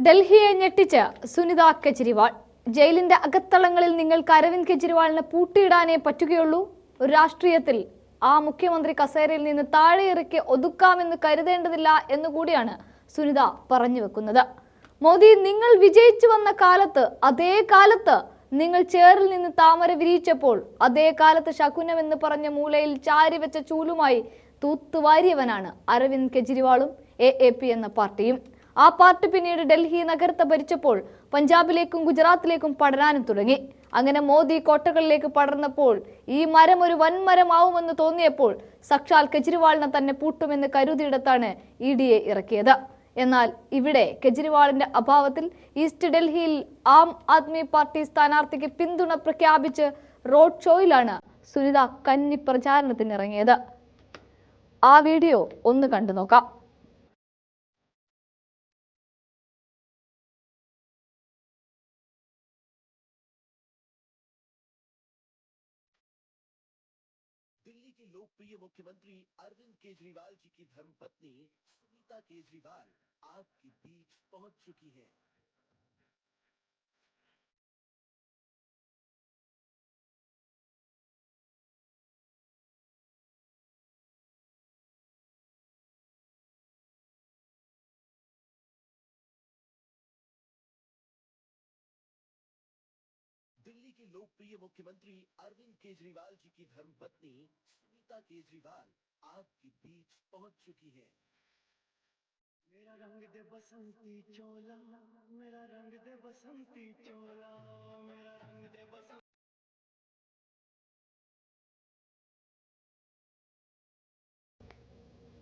ഡൽഹിയെ ഞെട്ടിച്ച് സുനിത കെജ്രിവാൾ. ജയിലിന്റെ അകത്തളങ്ങളിൽ നിങ്ങൾക്ക് അരവിന്ദ് കെജ്രിവാളിനെ പൂട്ടിയിടാനേ പറ്റുകയുള്ളൂ. ഒരു രാഷ്ട്രീയത്തിൽ ആ മുഖ്യമന്ത്രി കസേരയിൽ നിന്ന് താഴെ ഇറക്കി ഒതുക്കാമെന്ന് കരുതേണ്ടതില്ല എന്നുകൂടിയാണ് സുനിത പറഞ്ഞു വെക്കുന്നത്. മോദി, നിങ്ങൾ വിജയിച്ചു വന്ന കാലത്ത്, അതേ കാലത്ത് നിങ്ങൾ ചേറിൽ നിന്ന് താമര വിരിയിച്ചപ്പോൾ, അതേ കാലത്ത് ശകുനമെന്ന് പറഞ്ഞ മൂലയിൽ ചാരിവെച്ച ചൂലുമായി തൂത്തുവാരിയവനാണ് അരവിന്ദ് കെജ്രിവാളും AAP എന്ന പാർട്ടിയും. ആ പാർട്ടി പിന്നീട് ഡൽഹി നഗരത്തെ ഭരിച്ചപ്പോൾ പഞ്ചാബിലേക്കും ഗുജറാത്തിലേക്കും പടരാനും തുടങ്ങി. അങ്ങനെ മോദി കോട്ടകളിലേക്ക് പടർന്നപ്പോൾ, ഈ മരം ഒരു വൻമരമാവുമെന്ന് തോന്നിയപ്പോൾ സാക്ഷാൽ കെജ്രിവാളിനെ തന്നെ പൂട്ടുമെന്ന് കരുതിയിടത്താണ് EDയെ ഇറക്കിയത്. എന്നാൽ ഇവിടെ കെജ്രിവാളിന്റെ അഭാവത്തിൽ ഈസ്റ്റ് ഡൽഹിയിൽ ആം ആദ്മി പാർട്ടി സ്ഥാനാർത്ഥിക്ക് പിന്തുണ പ്രഖ്യാപിച്ച് റോഡ് ഷോയിലാണ് സുനിത കന്നി പ്രചാരണത്തിന് ഇറങ്ങിയത്. ആ വീഡിയോ ഒന്ന് കണ്ടു നോക്കാം. दिल्ली के लोकप्रिय मुख्यमंत्री अरविंद केजरीवाल जी की धर्मपत्नी सुनीता केजरीवाल आपके बीच पहुंच चुकी है। दिल्ली के लोकप्रिय मुख्यमंत्री अरविंद केजरीवाल जी की धर्मपत्नी सुनीता केजरीवाल आपके बीच पहुंच चुकी है। मेरा रंग दे बसंती चोला, मेरा रंग दे बसंती चोला, मेरा रंग दे बसंती।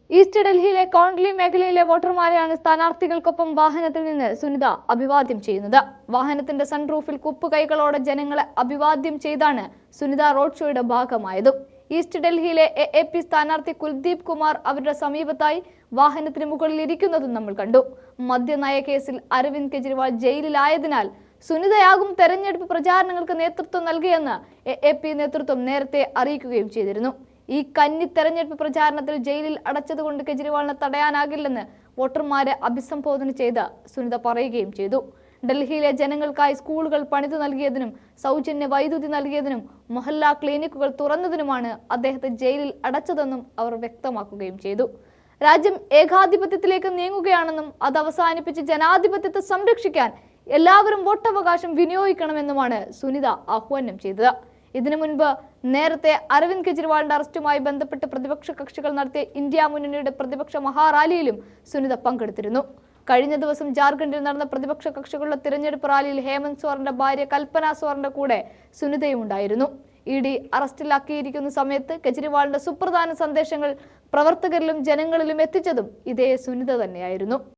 ഈസ്റ്റ് ഡൽഹിയിലെ കോണ്ട്ലി മേഖലയിലെ വോട്ടർമാരെയാണ് സ്ഥാനാർത്ഥികൾക്കൊപ്പം വാഹനത്തിൽ നിന്ന് സുനിത അഭിവാദ്യം ചെയ്യുന്നത്. വാഹനത്തിന്റെ സൺറൂഫിൽ കുപ്പുകൈകളോടെ ജനങ്ങളെ അഭിവാദ്യം ചെയ്താണ് സുനിത റോഡ് ഷോയുടെ ഭാഗമായതും. ഈസ്റ്റ് ഡൽഹിയിലെ AAP സ്ഥാനാർത്ഥി കുൽദീപ് കുമാർ അവരുടെ സമീപത്തായി വാഹനത്തിന് മുകളിൽ ഇരിക്കുന്നതും നമ്മൾ കണ്ടു. മദ്യനയ കേസിൽ അരവിന്ദ് കെജ്രിവാൾ ജയിലിലായതിനാൽ സുനിതയാകും തെരഞ്ഞെടുപ്പ് പ്രചാരണങ്ങൾക്ക് നേതൃത്വം നൽകിയെന്ന് AAP നേതൃത്വം നേരത്തെ അറിയിക്കുകയും ചെയ്തിരുന്നു. ഈ കന്നി തെരഞ്ഞെടുപ്പ് പ്രചാരണത്തിൽ ജയിലിൽ അടച്ചതുകൊണ്ട് കെജ്രിവാളിനെ തടയാനാകില്ലെന്ന് വോട്ടർമാരെ അഭിസംബോധന ചെയ്ത് സുനിത പറയുകയും ചെയ്തു. ഡൽഹിയിലെ ജനങ്ങൾക്കായി സ്കൂളുകൾ പണിതു നൽകിയതിനും സൗജന്യ വൈദ്യുതി നൽകിയതിനും മൊഹല്ല ക്ലിനിക്കുകൾ തുറന്നതിനുമാണ് അദ്ദേഹത്തെ ജയിലിൽ അടച്ചതെന്നും അവർ വ്യക്തമാക്കുകയും ചെയ്തു. രാജ്യം ഏകാധിപത്യത്തിലേക്ക് നീങ്ങുകയാണെന്നും അത് അവസാനിപ്പിച്ച് ജനാധിപത്യത്തെ സംരക്ഷിക്കാൻ എല്ലാവരും വോട്ടവകാശം വിനിയോഗിക്കണമെന്നുമാണ് സുനിത ആഹ്വാനം ചെയ്തത്. ഇതിനു മുൻപ് നേരത്തെ അരവിന്ദ് കെജ്രിവാളിന്റെ അറസ്റ്റുമായി ബന്ധപ്പെട്ട് പ്രതിപക്ഷ കക്ഷികൾ നടത്തിയ ഇന്ത്യ മുന്നണിയുടെ പ്രതിപക്ഷ മഹാറാലിയിലും സുനിത പങ്കെടുത്തിരുന്നു. കഴിഞ്ഞ ദിവസം ജാർഖണ്ഡിൽ നടന്ന പ്രതിപക്ഷ കക്ഷികളുടെ തിരഞ്ഞെടുപ്പ് റാലിയിൽ ഹേമന്ത് സോറന്റെ ഭാര്യ കൽപ്പന സോറന്റെ കൂടെ സുനിതയും ഉണ്ടായിരുന്നു. ED അറസ്റ്റിലാക്കിയിരിക്കുന്ന സമയത്ത് കെജ്രിവാളിന്റെ സുപ്രധാന സന്ദേശങ്ങൾ പ്രവർത്തകരിലും ജനങ്ങളിലും എത്തിച്ചതും ഇതേ സുനിത തന്നെയായിരുന്നു.